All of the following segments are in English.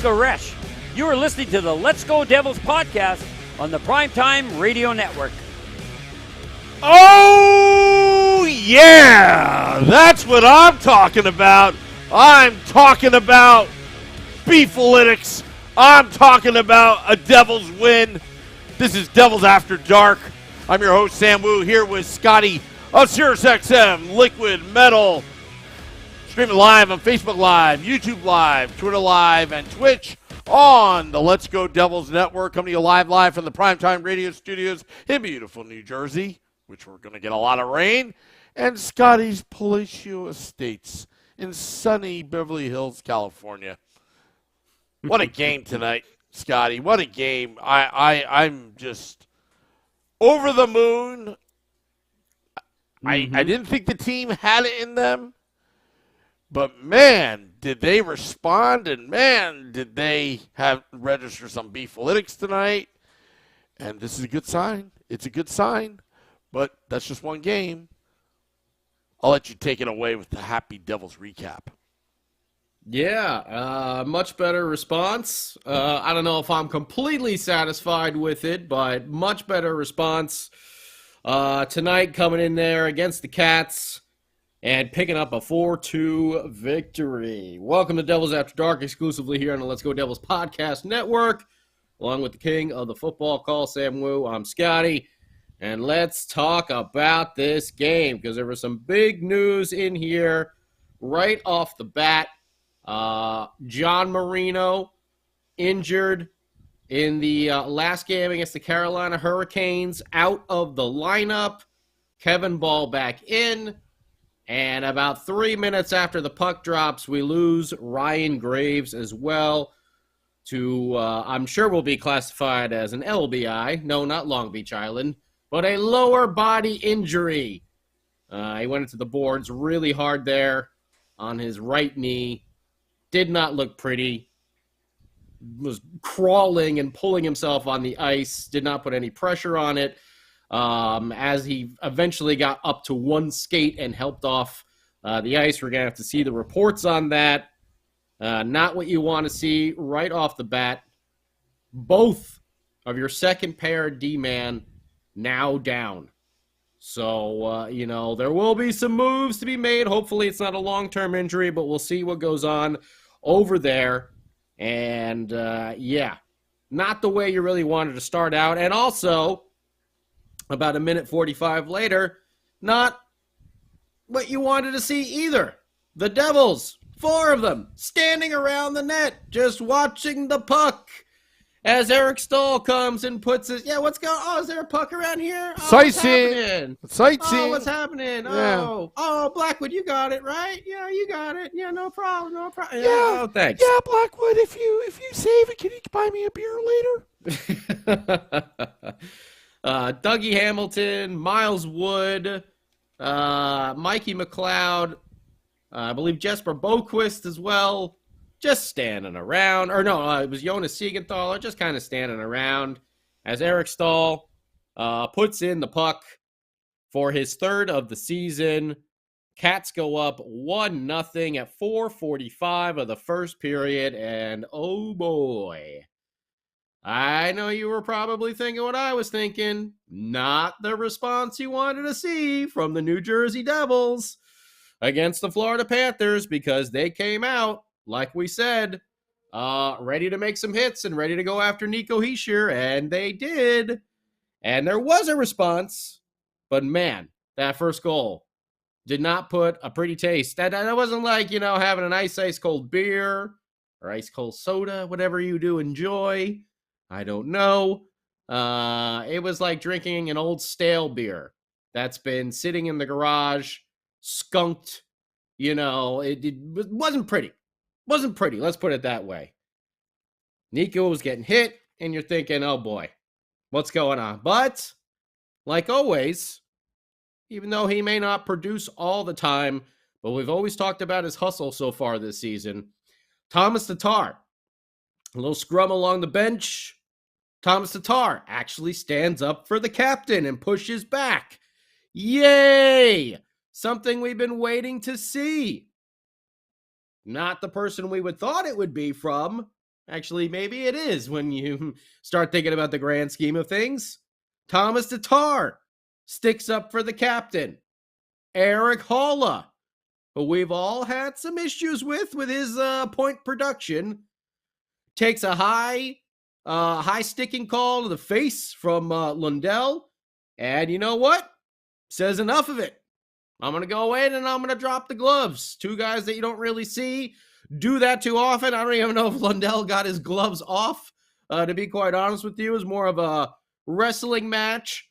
Resch. You are listening to the Let's Go Devils podcast on the Primetime Radio Network. Oh, yeah! That's what I'm talking about. I'm talking about beefalytics. I'm talking about a Devils win. This is Devils After Dark. I'm your host, Sam Wu, here with Scotty of SiriusXM, Liquid Metal. Streaming live on Facebook Live, YouTube Live, Twitter Live, and Twitch on the Let's Go Devils Network. Coming to you live from the Primetime Radio Studios in beautiful New Jersey, which we're going to get a lot of rain, and Scotty's Palatial Estates in sunny Beverly Hills, California. What a game tonight, Scotty. What a game. I'm just over the moon. I didn't think the team had it in them. But, man, did they respond, and, man, did they register some beefalytics tonight. And this is a good sign. It's a good sign, but that's just one game. I'll let you take it away with the Happy Devils recap. Yeah, much better response. I don't know if I'm completely satisfied with it, but much better response tonight coming in there against the Cats. And picking up a 4-2 victory. Welcome to Devils After Dark, exclusively here on the Let's Go Devils Podcast Network. Along with the king of the football call, Sam Wu, I'm Scotty. And let's talk about this game, because there was some big news in here right off the bat. John Marino injured in the last game against the Carolina Hurricanes, out of the lineup. Kevin Ball back in. And about 3 minutes after the puck drops, we lose Ryan Graves as well to, I'm sure will be classified as an LBI. No, not Long Beach Island, but a lower body injury. He went into the boards really hard there on his right knee. Did not look pretty. Was crawling and pulling himself on the ice. Did not put any pressure on it. As he eventually got up to one skate and helped off the ice. We're going to have to see the reports on that. Not what you want to see right off the bat. Both of your second pair D-man now down. So, there will be some moves to be made. Hopefully it's not a long-term injury, but we'll see what goes on over there. And, not the way you really wanted to start out. And also, about a minute 45 later, not what you wanted to see either. The Devils, 4 of them, standing around the net, just watching the puck. As Eric Stahl comes and puts his, what's going on? Oh, is there a puck around here? Oh, Sightseeing. Oh, what's happening? Yeah. Oh, Blackwood, you got it, right? Yeah, you got it. Yeah, no problem. Yeah. Oh, thanks. Yeah, Blackwood, if you save it, can you buy me a beer later? Dougie Hamilton, Miles Wood, Mikey McLeod, I believe Jesper Boquist as well, just standing around. Or no, it was Jonas Siegenthaler, just kind of standing around as Eric Stahl puts in the puck for his third of the season. Cats go up 1-0 at 4:45 of the first period, and oh boy. I know you were probably thinking what I was thinking. Not the response you wanted to see from the New Jersey Devils against the Florida Panthers, because they came out, like we said, ready to make some hits and ready to go after Nico Hischier, and they did. And there was a response, but man, that first goal did not put a pretty taste. That wasn't like, having an ice cold beer or ice cold soda, whatever you do enjoy. I don't know. It was like drinking an old stale beer that's been sitting in the garage, skunked. It wasn't pretty. Wasn't pretty. Let's put it that way. Nico was getting hit, and you're thinking, oh boy, what's going on? But, like always, even though he may not produce all the time, but we've always talked about his hustle so far this season. Thomas Tatar, a little scrum along the bench. Thomas Tatar actually stands up for the captain and pushes back. Yay! Something we've been waiting to see. Not the person we would thought it would be from, Actually, maybe it is when you start thinking about the grand scheme of things. Thomas Tatar sticks up for the captain. Eric Holla, who we've all had some issues with his point production, takes a high sticking call to the face from Lundell. And you know what? Says enough of it. I'm going to go in and I'm going to drop the gloves. Two guys that you don't really see do that too often. I don't even know if Lundell got his gloves off. To be quite honest with you, it was more of a wrestling match.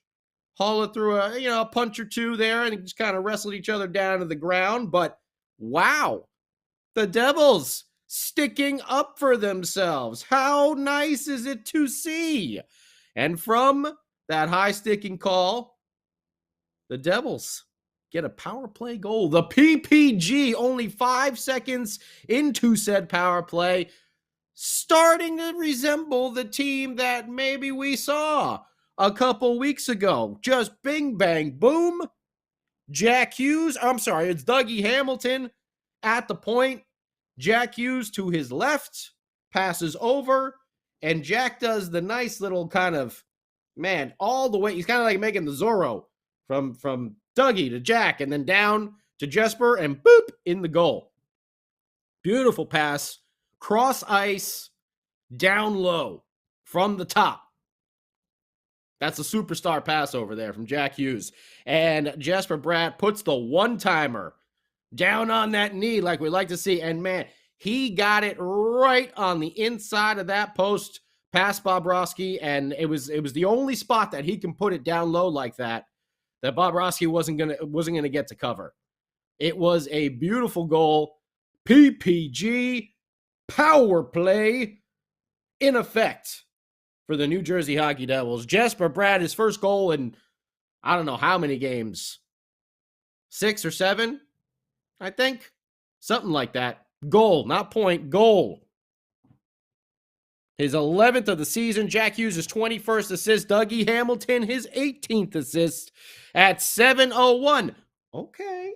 Holla threw a punch or two there and just kind of wrestled each other down to the ground. But wow, the Devils sticking up for themselves. How nice is it to see? And from that high sticking call, the Devils get a power play goal. The PPG, only 5 seconds into said power play, starting to resemble the team that maybe we saw a couple weeks ago. Just bing, bang, boom. Jack Hughes, it's Dougie Hamilton at the point. Jack Hughes to his left, passes over, and Jack does the nice little kind of, all the way. He's kind of like making the Zorro from Dougie to Jack and then down to Jesper and boop, in the goal. Beautiful pass, cross ice, down low from the top. That's a superstar pass over there from Jack Hughes. And Jesper Bratt puts the one-timer down on that knee like we like to see. And man, he got it right on the inside of that post past Bobrovsky. And it was the only spot that he can put it down low like that Bobrovsky wasn't gonna get to cover. It was a beautiful goal. PPG power play in effect for the New Jersey Hockey Devils. Jesper Bratt, his first goal in I don't know how many games. 6 or 7, I think. Something like that. Goal, not point, goal. His 11th of the season. Jack Hughes' his 21st assist. Dougie Hamilton, his 18th assist at 7:01. Okay.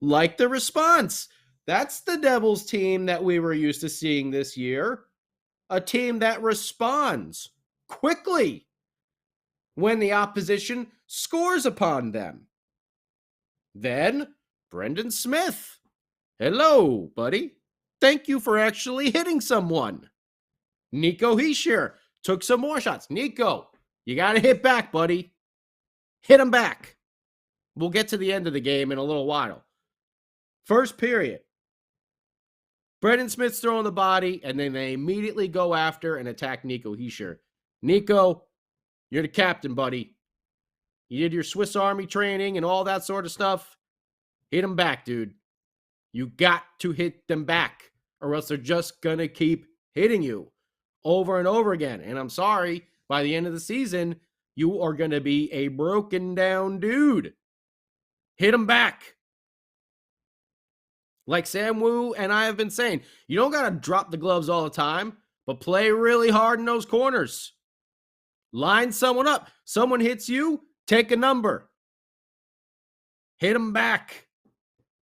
Like the response. That's the Devils team that we were used to seeing this year. A team that responds quickly when the opposition scores upon them. Then, Brendan Smith. Hello, buddy. Thank you for actually hitting someone. Nico Hischier took some more shots. Nico, you got to hit back, buddy. Hit him back. We'll get to the end of the game in a little while. First period. Brendan Smith's throwing the body, and then they immediately go after and attack Nico Hischier. Nico, you're the captain, buddy. You did your Swiss Army training and all that sort of stuff. Hit him back, dude. You got to hit them back, or else they're just going to keep hitting you over and over again. And I'm sorry, by the end of the season, you are going to be a broken down dude. Hit him back. Like Sam Wu and I have been saying, you don't got to drop the gloves all the time, but play really hard in those corners. Line someone up. Someone hits you, take a number. Hit them back.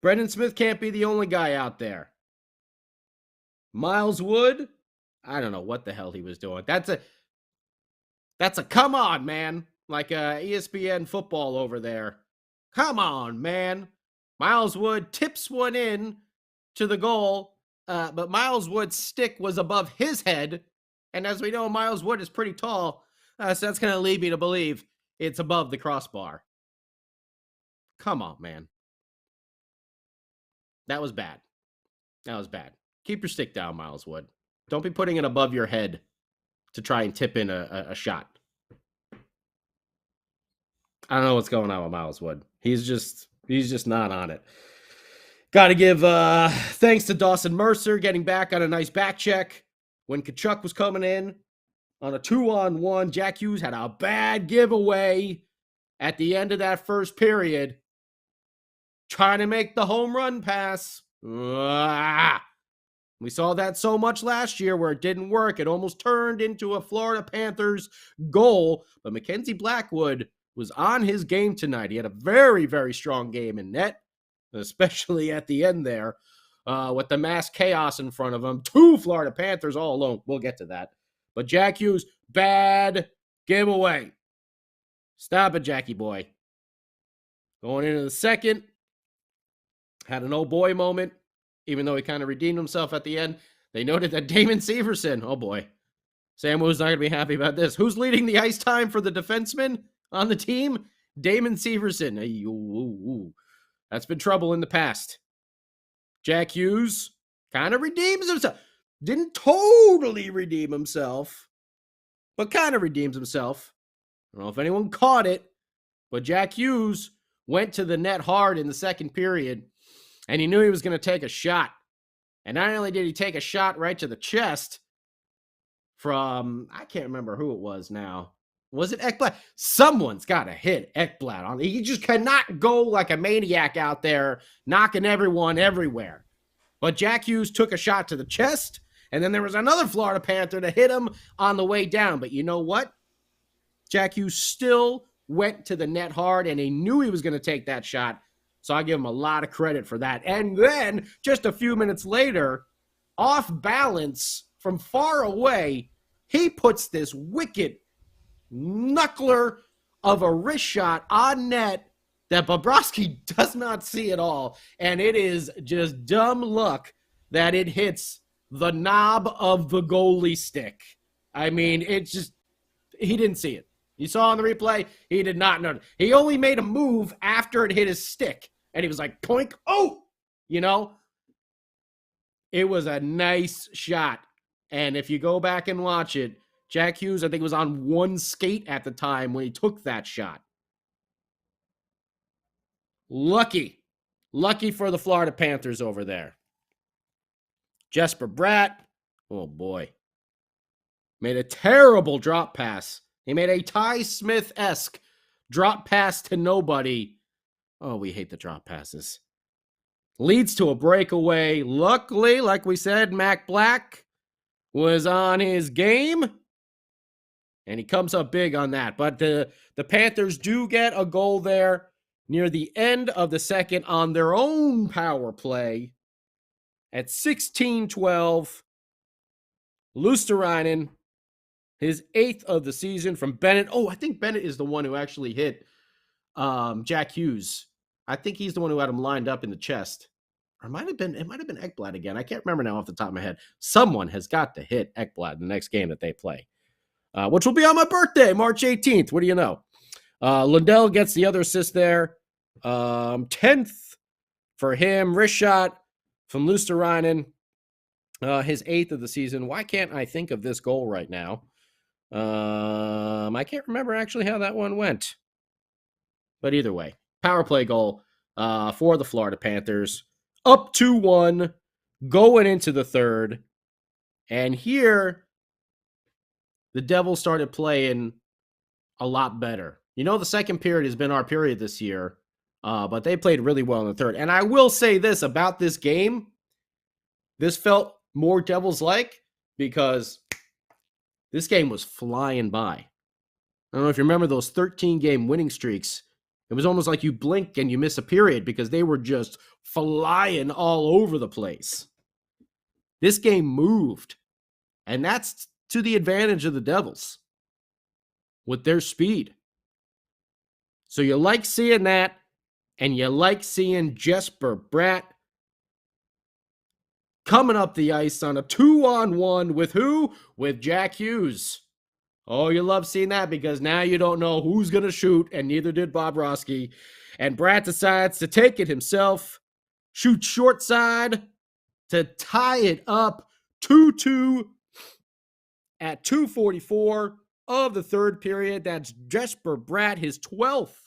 Brendan Smith can't be the only guy out there. Miles Wood, I don't know what the hell he was doing. That's a come on, man. Like ESPN football over there. Come on, man. Miles Wood tips one in to the goal, but Miles Wood's stick was above his head. And as we know, Miles Wood is pretty tall, so that's going to lead me to believe it's above the crossbar. Come on, man. That was bad. Keep your stick down, Miles Wood. Don't be putting it above your head to try and tip in a shot. I don't know what's going on with Miles Wood. He's just not on it. Got to give thanks to Dawson Mercer getting back on a nice back check. When Tkachuk was coming in on a 2-on-1, Jack Hughes had a bad giveaway at the end of that first period. Trying to make the home run pass. We saw that so much last year where it didn't work. It almost turned into a Florida Panthers goal. But Mackenzie Blackwood was on his game tonight. He had a very, very strong game in net, especially at the end there. with the mass chaos in front of him. 2 Florida Panthers all alone. We'll get to that. But Jack Hughes, bad giveaway. Stop it, Jackie boy. Going into the second, had an oh boy moment, even though he kind of redeemed himself at the end. They noted that Damon Severson, oh boy, Sam was not going to be happy about this. Who's leading the ice time for the defenseman on the team? Damon Severson. That's been trouble in the past. Jack Hughes kind of redeems himself. Didn't totally redeem himself, but kind of redeems himself. I don't know if anyone caught it, but Jack Hughes went to the net hard in the second period, and he knew he was going to take a shot. And not only did he take a shot right to the chest from, I can't remember who it was now. Was it Ekblad? Someone's got to hit Ekblad on. He just cannot go like a maniac out there, knocking everyone everywhere. But Jack Hughes took a shot to the chest, and then there was another Florida Panther to hit him on the way down. But you know what? Jack Hughes still went to the net hard, and he knew he was going to take that shot. So I give him a lot of credit for that. And then, just a few minutes later, off balance from far away, he puts this wicked knuckler of a wrist shot on net that Bobrovsky does not see at all. And it is just dumb luck that it hits the knob of the goalie stick. I mean, it's just, he didn't see it. You saw on the replay, he did not know. He only made a move after it hit his stick. And he was like, poink, oh! You know? It was a nice shot. And if you go back and watch it, Jack Hughes, I think, was on one skate at the time when he took that shot. Lucky for the Florida Panthers over there. Jesper Bratt, oh boy, made a terrible drop pass. He made a Ty Smith-esque drop pass to nobody. Oh, we hate the drop passes. Leads to a breakaway. Luckily, like we said, Mac Black was on his game. And he comes up big on that. But the Panthers do get a goal there near the end of the second on their own power play. At 16-12, Luosterainen, his 8th of the season from Bennett. Oh, I think Bennett is the one who actually hit Jack Hughes. I think he's the one who had him lined up in the chest. Or it might have been Ekblad again. I can't remember now off the top of my head. Someone has got to hit Ekblad in the next game that they play, which will be on my birthday, March 18th. What do you know? Lundell gets the other assist there. 10th for him. Wrist shot from Luosterainen, his 8th of the season. Why can't I think of this goal right now? I can't remember actually how that one went. But either way, power play goal for the Florida Panthers. Up 2-1, going into the third. And here, the Devils started playing a lot better. You know, the second period has been our period this year, but they played really well in the third. And I will say this about this game. This felt more Devils-like because this game was flying by. I don't know if you remember those 13-game winning streaks. It was almost like you blink and you miss a period because they were just flying all over the place. This game moved, and that's to the advantage of the Devils with their speed. So you like seeing that, and you like seeing Jesper Bratt coming up the ice on a 2-on-1 with who? With Jack Hughes. Oh, you love seeing that because now you don't know who's going to shoot, and neither did Bobrovsky. And Bratt decides to take it himself, shoot short side to tie it up 2-2 at 2:44 of the third period. That's Jesper Bratt, his 12th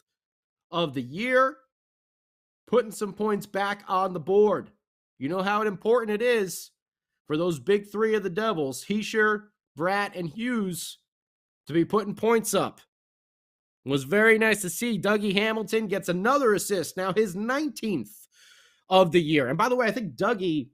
of the year, putting some points back on the board. You know how important it is for those big three of the Devils, Hischier, Bratt, and Hughes, to be putting points up. It was very nice to see Dougie Hamilton gets another assist, now his 19th of the year. And by the way, I think Dougie,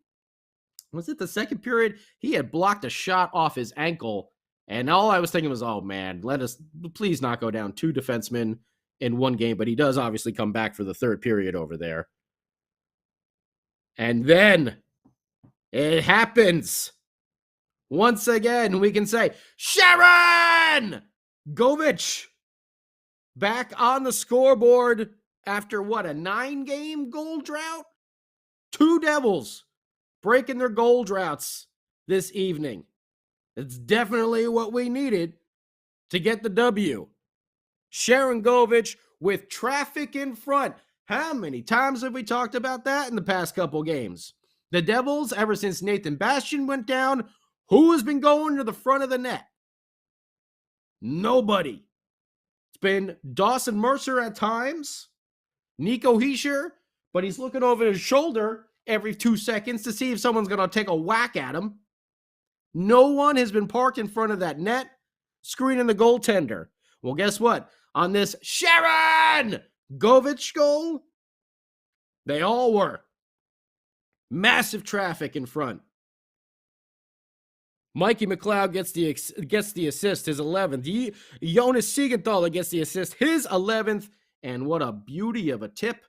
was it the second period? He had blocked a shot off his ankle, and all I was thinking was, oh man, let us please not go down 2 defensemen in one game, but he does obviously come back for the third period over there. And then It happens. Once again, we can say, Sharon Govich back on the scoreboard after what, a 9-game goal drought? 2 Devils breaking their goal droughts this evening. It's definitely what we needed to get the W. Sharon Govich with traffic in front. How many times have we talked about that in the past couple games? The Devils, ever since Nathan Bastian went down, who has been going to the front of the net? Nobody. It's been Dawson Mercer at times, Nico Hischier, but he's looking over his shoulder every 2 seconds to see if someone's going to take a whack at him. No one has been parked in front of that net, screening the goaltender. Well, guess what? On this Sharon Govich goal, they all were. Massive traffic in front. Mikey McLeod gets the assist, his 11th. Jonas Siegenthaler gets the assist, his 11th. And what a beauty of a tip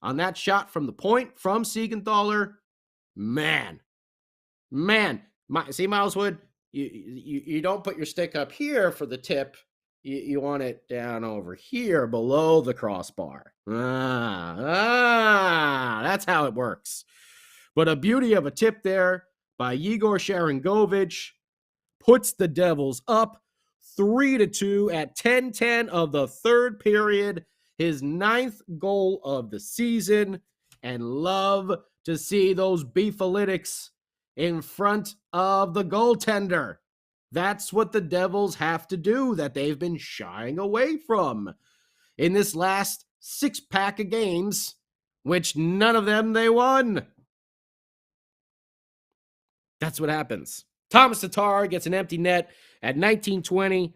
on that shot from the point from Siegenthaler. Man. See, Miles Wood, you don't put your stick up here for the tip. You want it down over here below the crossbar. That's how it works. But a beauty of a tip there by Yegor Sharangovich puts the Devils up 3-2 at 10:10 of the third period. His 9th goal of the season. And love to see those beefalytics in front of the goaltender. That's what the Devils have to do that they've been shying away from in this last 6-pack of games, which none of them they won. That's what happens. Thomas Tatar gets an empty net at 19:20.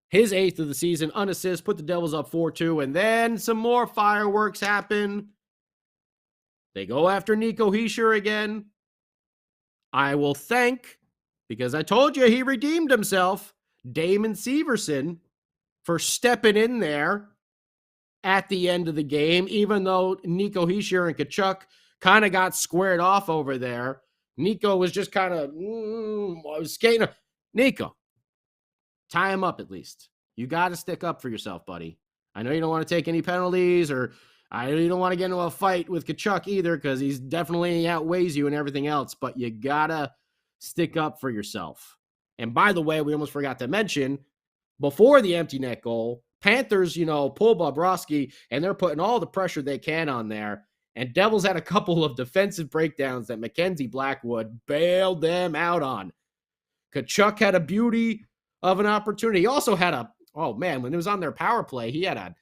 His 8th of the season, unassist, put the Devils up 4-2, and then some more fireworks happen. They go after Nico Hischier again. I will thank, because I told you he redeemed himself, Damon Severson for stepping in there at the end of the game, even though Nico Hischier and Tkachuk kind of got squared off over there. Nico was just kind of skating. Nico, tie him up at least. You got to stick up for yourself, buddy. I know you don't want to take any penalties, or I know you don't want to get into a fight with Tkachuk either, because he's definitely outweighs you and everything else, but you got to stick up for yourself. And by the way, we almost forgot to mention, before the empty net goal, Panthers, pull Bobrovsky, and they're putting all the pressure they can on there. And Devils had a couple of defensive breakdowns that Mackenzie Blackwood bailed them out on. Tkachuk had a beauty of an opportunity. He also had when it was on their power play, he had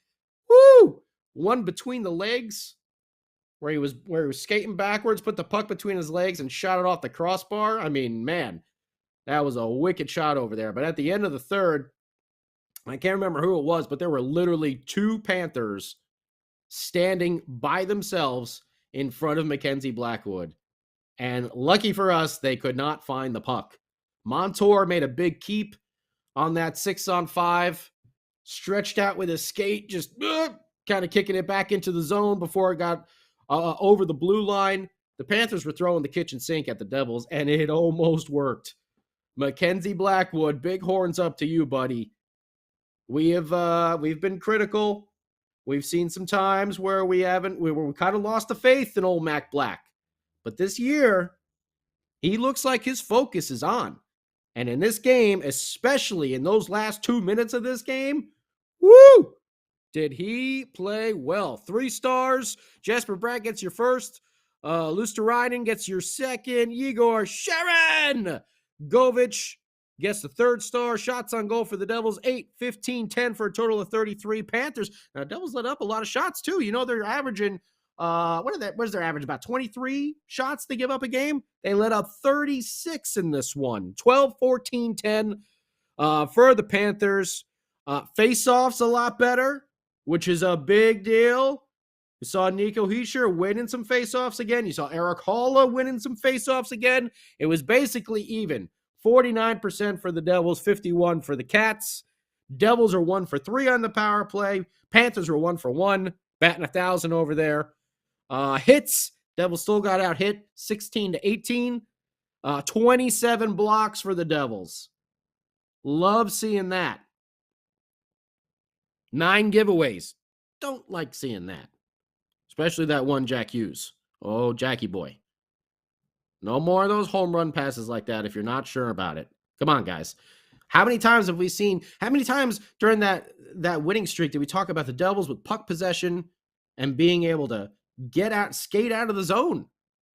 one between the legs where he was skating backwards, put the puck between his legs and shot it off the crossbar. I mean, man, that was a wicked shot over there. But at the end of the third, I can't remember who it was, but there were literally 2 Panthers standing by themselves in front of Mackenzie Blackwood. And lucky for us, they could not find the puck. Montour made a big keep on that 6-on-5, stretched out with his skate, just kind of kicking it back into the zone before it got over the blue line. The Panthers were throwing the kitchen sink at the Devils, and it almost worked. Mackenzie Blackwood, big horns up to you, buddy. We've been critical. We've seen some times where we kind of lost the faith in old Mac Black. But this year, he looks like his focus is on. And in this game, especially in those last 2 minutes of this game, did he play well. 3 stars. Jesper Bratt gets your first. Luosterainen gets your second. Yegor Sharon Govich gets the 3rd star. Shots on goal for the Devils, 8, 15, 10 for a total of 33. Panthers, now Devils let up a lot of shots too. They're averaging, what is their average? About 23 shots they give up a game. They let up 36 in this one. 12, 14, 10 for the Panthers. Face-offs a lot better, which is a big deal. You saw Nico Hischier winning some face-offs again. You saw Eric Halla winning some face-offs again. It was basically even. 49% for the Devils, 51 for the Cats. Devils are 1 for 3 on the power play. Panthers are 1 for 1, batting 1,000 over there. Hits, Devils still got out hit 16-18. 27 blocks for the Devils. Love seeing that. 9 giveaways. Don't like seeing that. Especially that one Jack Hughes. Oh, Jackie boy. No more of those home run passes like that if you're not sure about it. Come on, guys. How many times during that winning streak did we talk about the Devils with puck possession and being able to skate out of the zone?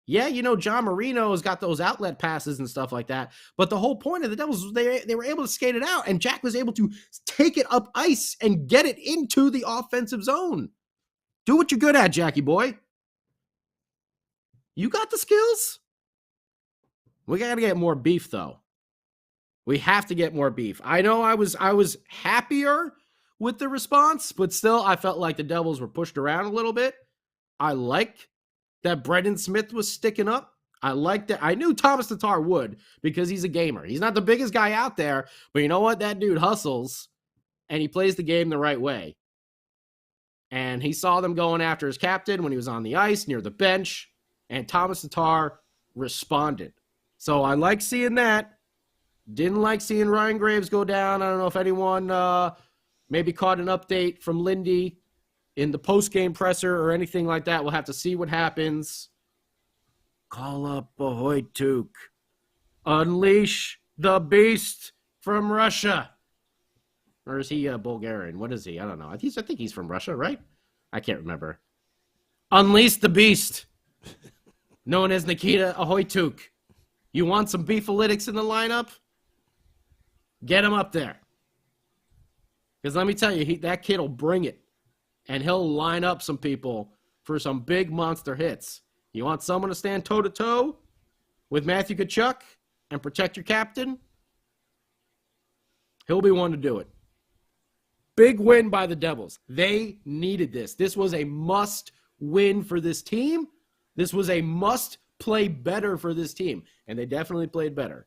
Yeah, John Marino's got those outlet passes and stuff like that. But the whole point of the Devils was they were able to skate it out, and Jack was able to take it up ice and get it into the offensive zone. Do what you're good at, Jackie boy. You got the skills. We got to get more beef, though. We have to get more beef. I know I was happier with the response, but still I felt like the Devils were pushed around a little bit. I like that Brendan Smith was sticking up. I liked that. I knew Thomas Tatar would because he's a gamer. He's not the biggest guy out there, but you know what? That dude hustles, and he plays the game the right way. And he saw them going after his captain when he was on the ice near the bench, and Thomas Tatar responded. So I like seeing that. Didn't like seeing Ryan Graves go down. I don't know if anyone maybe caught an update from Lindy in the post-game presser or anything like that. We'll have to see what happens. Call up Ahoytuk. Unleash the beast from Russia. Or is he Bulgarian? What is he? I don't know. I think he's from Russia, right? I can't remember. Unleash the beast. Known as Nikita Ahoytuk. You want some beefalytics in the lineup? Get him up there. Because let me tell you, that kid will bring it. And he'll line up some people for some big monster hits. You want someone to stand toe-to-toe with Matthew Tkachuk and protect your captain? He'll be one to do it. Big win by the Devils. They needed this. This was a must win for this team. This was a must play better for this team. And they definitely played better.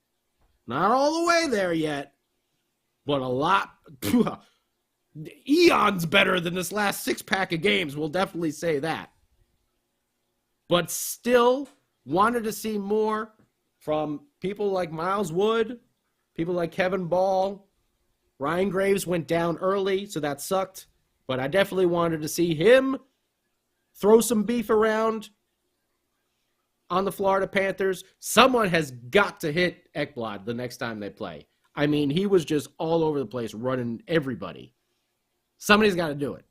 Not all the way there yet, but a lot. Eons better than this last 6-pack of games. We'll definitely say that. But still wanted to see more from people like Miles Wood, people like Kevin Ball. Ryan Graves went down early, so that sucked. But I definitely wanted to see him throw some beef around on the Florida Panthers. Someone has got to hit Ekblad the next time they play. I mean, he was just all over the place running everybody. Somebody's got to do it.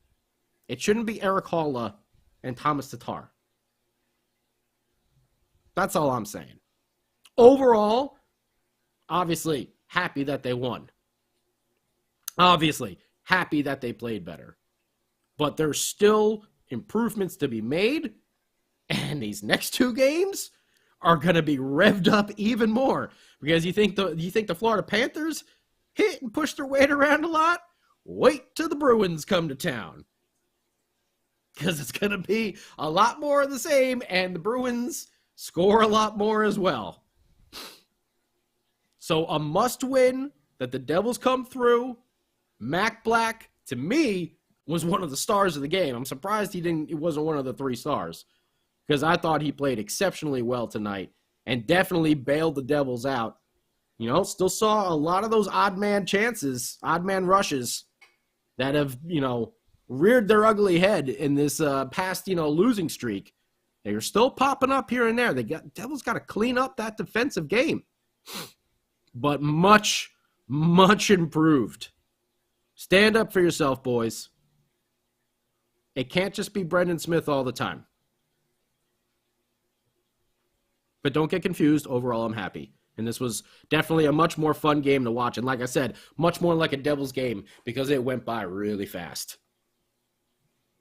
It shouldn't be Eric Halla and Thomas Tatar. That's all I'm saying. Overall, obviously, happy that they won. Obviously, happy that they played better. But there's still improvements to be made, and these next 2 games are going to be revved up even more. Because you think the Florida Panthers hit and push their weight around a lot? Wait till the Bruins come to town. Because it's going to be a lot more of the same, and the Bruins score a lot more as well. So a must-win that the Devils come through. Mac Black, to me, was one of the stars of the game. I'm surprised he wasn't one of the 3 stars. Because I thought he played exceptionally well tonight and definitely bailed the Devils out. Still saw a lot of those odd man chances, odd man rushes that have, reared their ugly head in this past, losing streak. They're still popping up here and there. Devils got to clean up that defensive game. But much, much improved. Stand up for yourself, boys. It can't just be Brendan Smith all the time. But don't get confused. Overall, I'm happy. And this was definitely a much more fun game to watch. And like I said, much more like a Devils game because it went by really fast.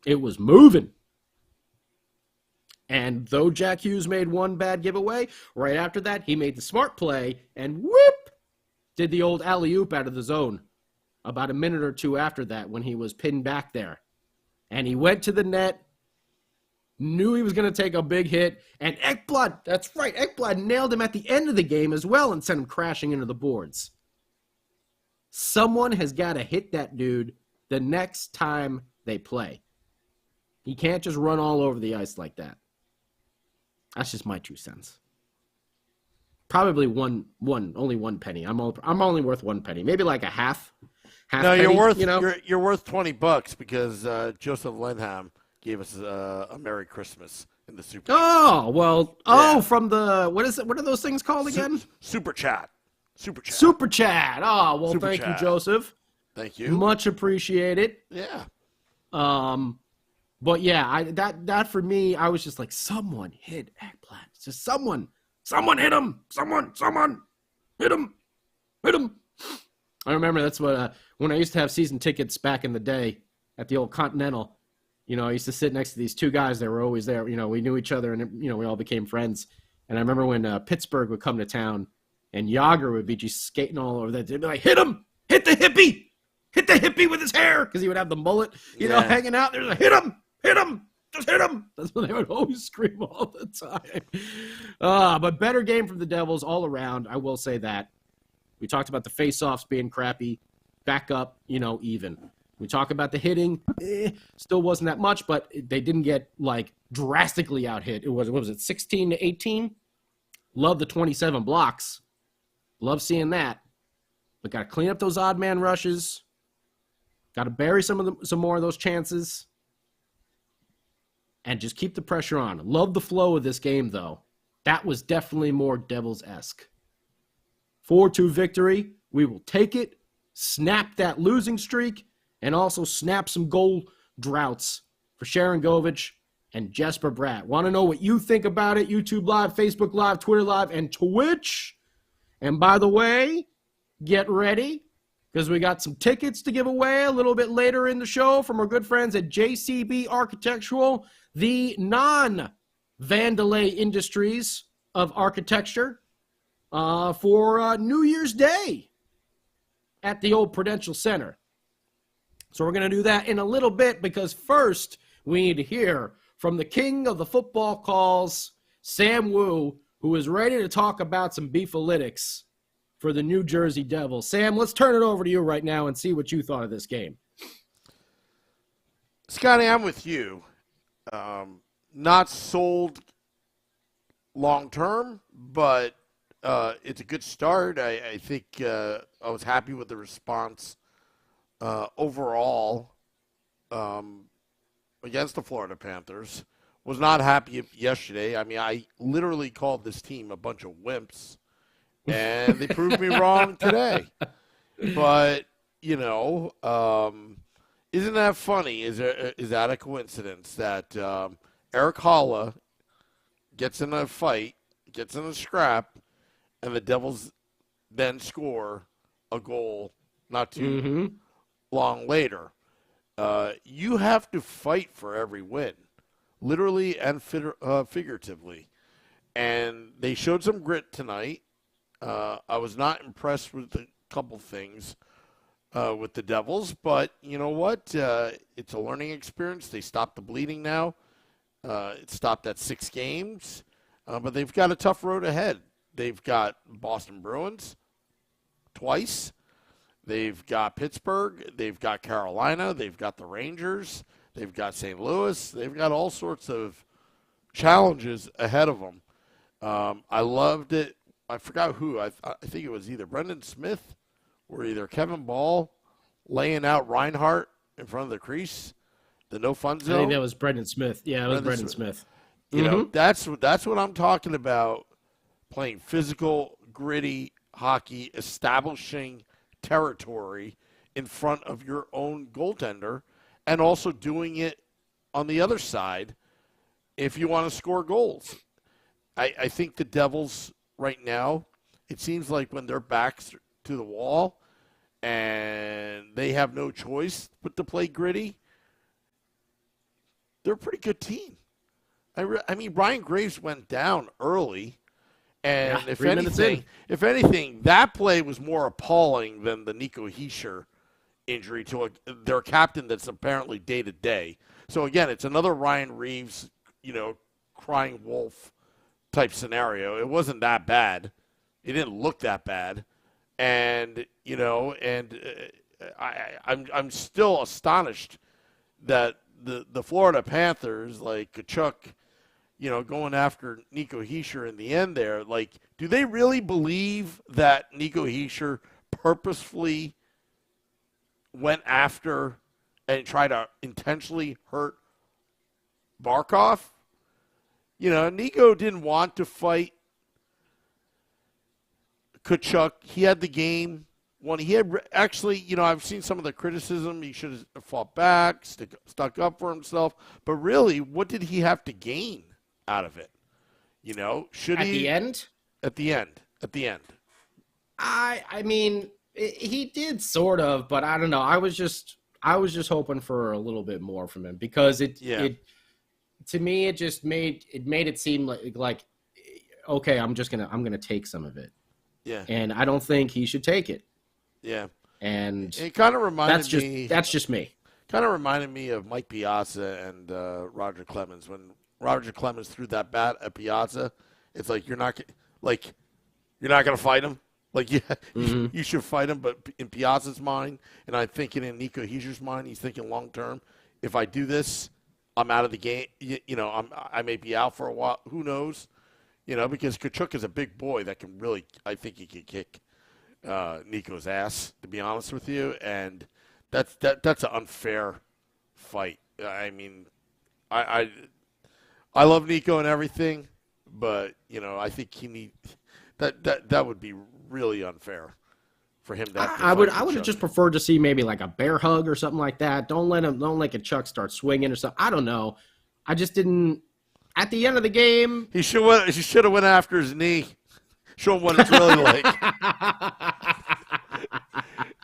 It was moving. And though Jack Hughes made one bad giveaway, right after that, he made the smart play and whoop, did the old alley-oop out of the zone about a minute or 2 after that when he was pinned back there. And he went to the net, knew he was going to take a big hit, and Ekblad, that's right, Ekblad nailed him at the end of the game as well and sent him crashing into the boards. Someone has got to hit that dude the next time they play. He can't just run all over the ice like that. That's just my 2 cents. Probably only 1 penny. I'm only worth 1 penny. Maybe like a half No, penny, you're worth you know? you're worth $20 because Joseph Lindham gave us a Merry Christmas in the Super. Oh, well, Yeah. from the, what is it? What are those things called again? Super Chat. Super Chat. Super Chat. Oh, well, Super thank you, Chat. Joseph. Thank you. Much appreciated. Yeah. But yeah, that for me, I was just like, someone hit Eggplant. Just someone hit him. Someone hit him. Hit him. I remember that's what, when I used to have season tickets back in the day at the old Continental, you know, I used to sit next to these 2 guys that were always there. You know, we knew each other and, you know, we all became friends. And I remember when Pittsburgh would come to town and Yager would be just skating all over that. They'd be like, hit him. Hit the hippie with his hair. Because he would have the mullet, you know, hanging out. There's like, hit him. Just hit him. That's what they would always scream all the time. But better game from the Devils all around. I will say that. We talked about the face-offs being crappy. Back up, you know, even. We talk about the hitting. Still wasn't that much, but they didn't get, like, drastically out-hit. It was, what was it, 16-18? Love the 27 blocks. Love seeing that. But got to clean up those odd man rushes. Got to bury some more of those chances. And just keep the pressure on. Love the flow of this game, though. That was definitely more Devils-esque. 4-2 victory. We will take it, snap that losing streak, and also snap some goal droughts for Sharon Govich and Jesper Bratt. Want to know what you think about it? YouTube Live, Facebook Live, Twitter Live, and Twitch. And by the way, get ready, because we got some tickets to give away a little bit later in the show from our good friends at JCB Architectural, the non-Vandalay Industries of architecture, for New Year's Day at the old Prudential Center. So we're going to do that in a little bit, because first we need to hear from the king of the football calls, Sam Wu, who is ready to talk about some beefalytics for the New Jersey Devils. Sam, let's turn it over to you right now and see what you thought of this game. Scotty, I'm with you. Not sold long term, but it's a good start. I think I was happy with the response overall against the Florida Panthers. Was not happy yesterday. I mean, I literally called this team a bunch of wimps, and they proved me wrong today. But, you know, isn't that funny? Is that a coincidence that Eric Holla gets in a fight, gets in a scrap, and the Devils then score a goal not too long later? You have to fight for every win, literally and figuratively. And they showed some grit tonight. I was not impressed with a couple things with the Devils, but you know what? It's a learning experience. They stopped the bleeding now. It stopped at 6 games, but they've got a tough road ahead. They've got Boston Bruins twice. They've got Pittsburgh. They've got Carolina. They've got the Rangers. They've got St. Louis. They've got all sorts of challenges ahead of them. I loved it. I forgot who. I think it was either Brendan Smith or either Kevin Ball laying out Reinhardt in front of the crease, the no-fun zone. I think that was Brendan Smith. Yeah, it was Brendan Smith. You know, that's what I'm talking about, playing physical, gritty hockey, establishing territory in front of your own goaltender, and also doing it on the other side if you want to score goals. I think the Devils right now, it seems like when their backs to the wall and they have no choice but to play gritty, they're a pretty good team. I mean, Ryan Graves went down early, and if anything, that play was more appalling than the Nico Hischier injury to their captain that's apparently day-to-day. So, again, it's another Ryan Reeves, you know, crying wolf type scenario. It wasn't that bad. It didn't look that bad. And, you know, I'm still astonished that the Florida Panthers, like Kachuk, going after Nico Hischier in the end there. Like, do they really believe that Nico Hischier purposefully went after and tried to intentionally hurt Barkov? Nico didn't want to fight Kachuk. He had the game. When he had actually, I've seen some of the criticism. He should have fought back, stuck up for himself. But really, what did he have to gain out of it? Should he? The end? At the end. I mean, he did sort of, but I don't know. I was just hoping for a little bit more from him because it to me it just made it seem like okay, I'm gonna take some of it. Yeah. And I don't think he should take it. Yeah. And it kind of reminded me. That's just me. Kind of reminded me of Mike Piazza and Roger Clemens. When Roger Clemens threw that bat at Piazza, it's like you're not gonna fight him. Like, yeah, you should fight him. But in Piazza's mind, and I'm thinking in Nico Hischier's mind, he's thinking long term. If I do this, I'm out of the game. I may be out for a while. Who knows? Because Kachuk is a big boy that can really. I think he could kick Nico's ass, to be honest with you, and that's an unfair fight. I mean, I love Nico and everything, but I think he need that would be really unfair for him to have to I would have just preferred to see maybe like a bear hug or something like that. Don't let Kachuk start swinging or something. I don't know. I just didn't. At the end of the game, he should have went after his knee. Show him what it's really like.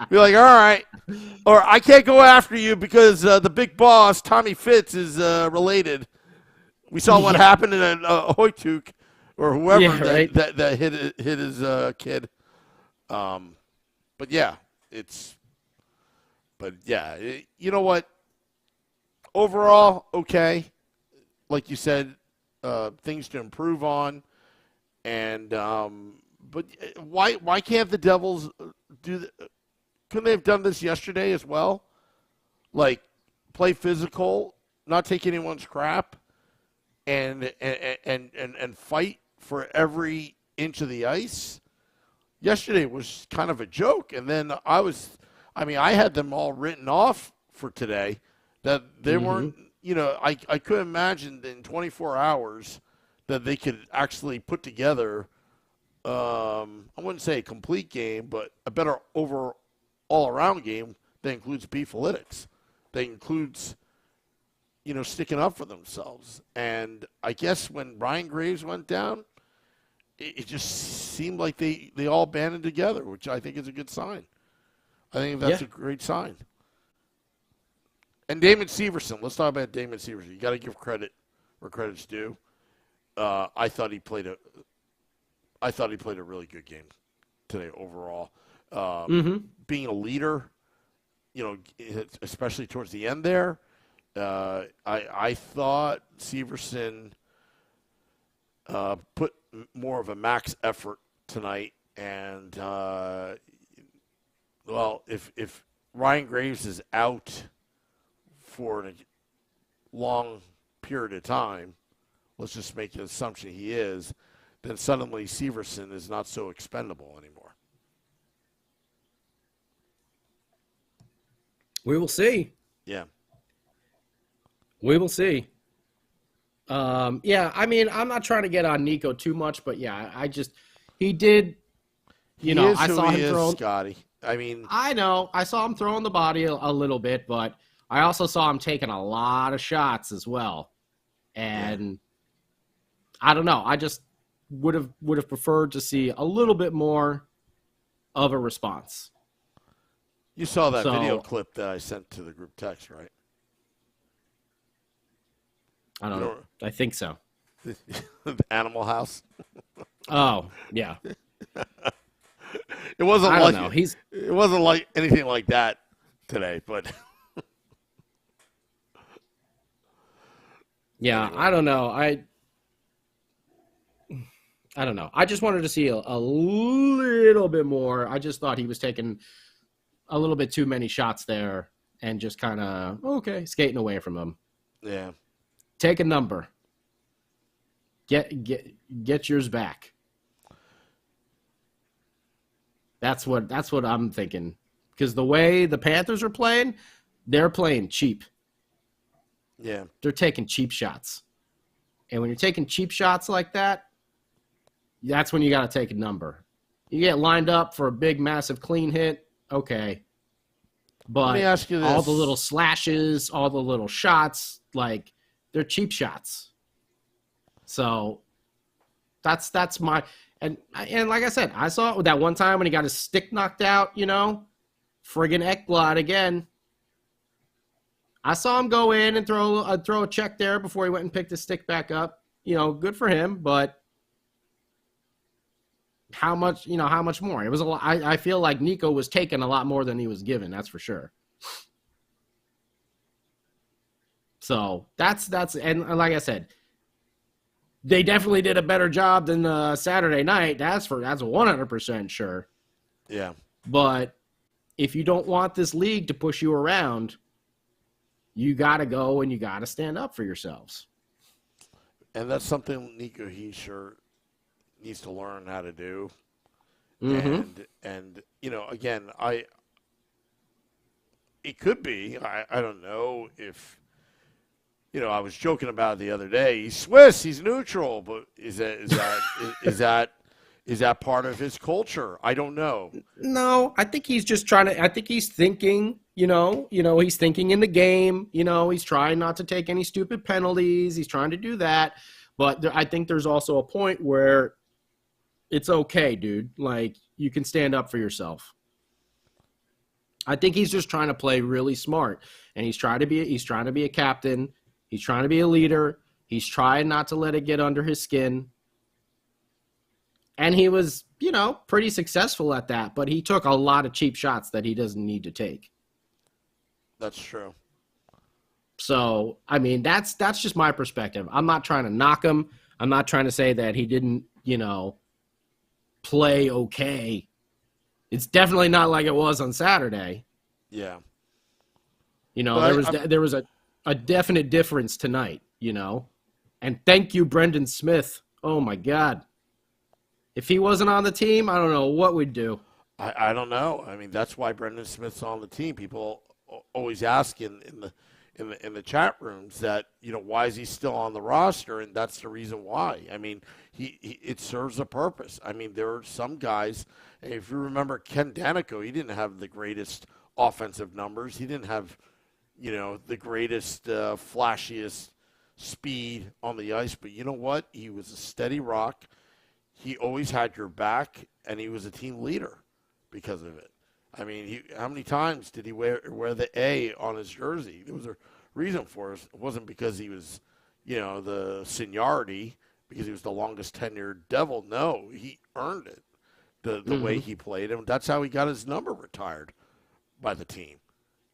Be like, all right. Or I can't go after you because the big boss, Tommy Fitz, is related. We saw what happened in Hoytuk or whoever that hit his kid. But yeah, you know what? Overall, okay. Like you said, things to improve on. And but why can't the Devils do? Couldn't they have done this yesterday as well? Like play physical, not take anyone's crap, and fight for every inch of the ice. Yesterday was kind of a joke, and then I had them all written off for today that they weren't. I couldn't imagine that in 24 hours. That they could actually put together, I wouldn't say a complete game, but a better all-around game that includes analytics, that includes, sticking up for themselves. And I guess when Ryan Graves went down, it just seemed like they all banded together, which I think is a good sign. I think that's a great sign. And Damon Severson, let's talk about Damon Severson. You got to give credit where credit's due. I thought he played a really good game today overall. Being a leader, especially towards the end there, I thought Severson put more of a max effort tonight. And if Ryan Graves is out for a long period of time. Let's just make the assumption he is, then suddenly Severson is not so expendable anymore. We will see. Yeah. We will see. I mean, I'm not trying to get on Nico too much, but he did, I saw him throw. Scotty. I mean, I know. I saw him throwing the body a little bit, but I also saw him taking a lot of shots as well. And I don't know. I just would have preferred to see a little bit more of a response. You saw that video clip that I sent to the group text, right? I don't know. I think so. The Animal House. Oh, yeah. It wasn't I don't know. It wasn't like anything like that today, but yeah, I don't know. I don't know. I just wanted to see a little bit more. I just thought he was taking a little bit too many shots there and just kind of, skating away from them. Yeah. Take a number. Get yours back. That's what I'm thinking. Because the way the Panthers are playing, they're playing cheap. Yeah. They're taking cheap shots. And when you're taking cheap shots like that, that's when you got to take a number. You get lined up for a big, massive clean hit, okay. But Let me ask you this. All the little slashes, all the little shots, like, they're cheap shots. So that's my and like I said, I saw it that one time when he got his stick knocked out, friggin' Ekblad again. I saw him go in and throw a check there before he went and picked his stick back up. Good for him, but how much more? It was a lot. I feel like Nico was taking a lot more than he was given, that's for sure. So that's and like I said, they definitely did a better job than Saturday night. That's 100% sure. Yeah. But if you don't want this league to push you around, you got to go and you got to stand up for yourselves. And that's something Nico Hischier needs to learn how to do. Mm-hmm. And again, it could be, I don't know if, I was joking about it the other day. He's Swiss, he's neutral, but is that part of his culture? I don't know. No, I think he's just I think he's thinking, he's thinking in the game, he's trying not to take any stupid penalties. He's trying to do that. But I think there's also a point where it's okay, dude. Like, you can stand up for yourself. I think he's just trying to play really smart, and he's trying to be a captain. He's trying to be a leader. He's trying not to let it get under his skin. And he was, pretty successful at that, but he took a lot of cheap shots that he doesn't need to take. That's true. So, I mean, that's just my perspective. I'm not trying to knock him. I'm not trying to say that he didn't, play okay. It's definitely not like it was on Saturday. Yeah. There was a definite difference tonight, And thank you, Brendan Smith. Oh, my God. If he wasn't on the team, I don't know what we'd do. I don't know. I mean, that's why Brendan Smith's on the team. People always ask in the chat rooms that, why is he still on the roster? And that's the reason why. I mean, it serves a purpose. I mean, there are some guys, if you remember Ken Danico, he didn't have the greatest offensive numbers. He didn't have, the greatest, flashiest speed on the ice. But you know what? He was a steady rock. He always had your back, and he was a team leader because of it. I mean, how many times did he wear the A on his jersey? There was a reason for it. It wasn't because he was, the seniority, because he was the longest tenured Devil. No, he earned it the way he played, and that's how he got his number retired by the team.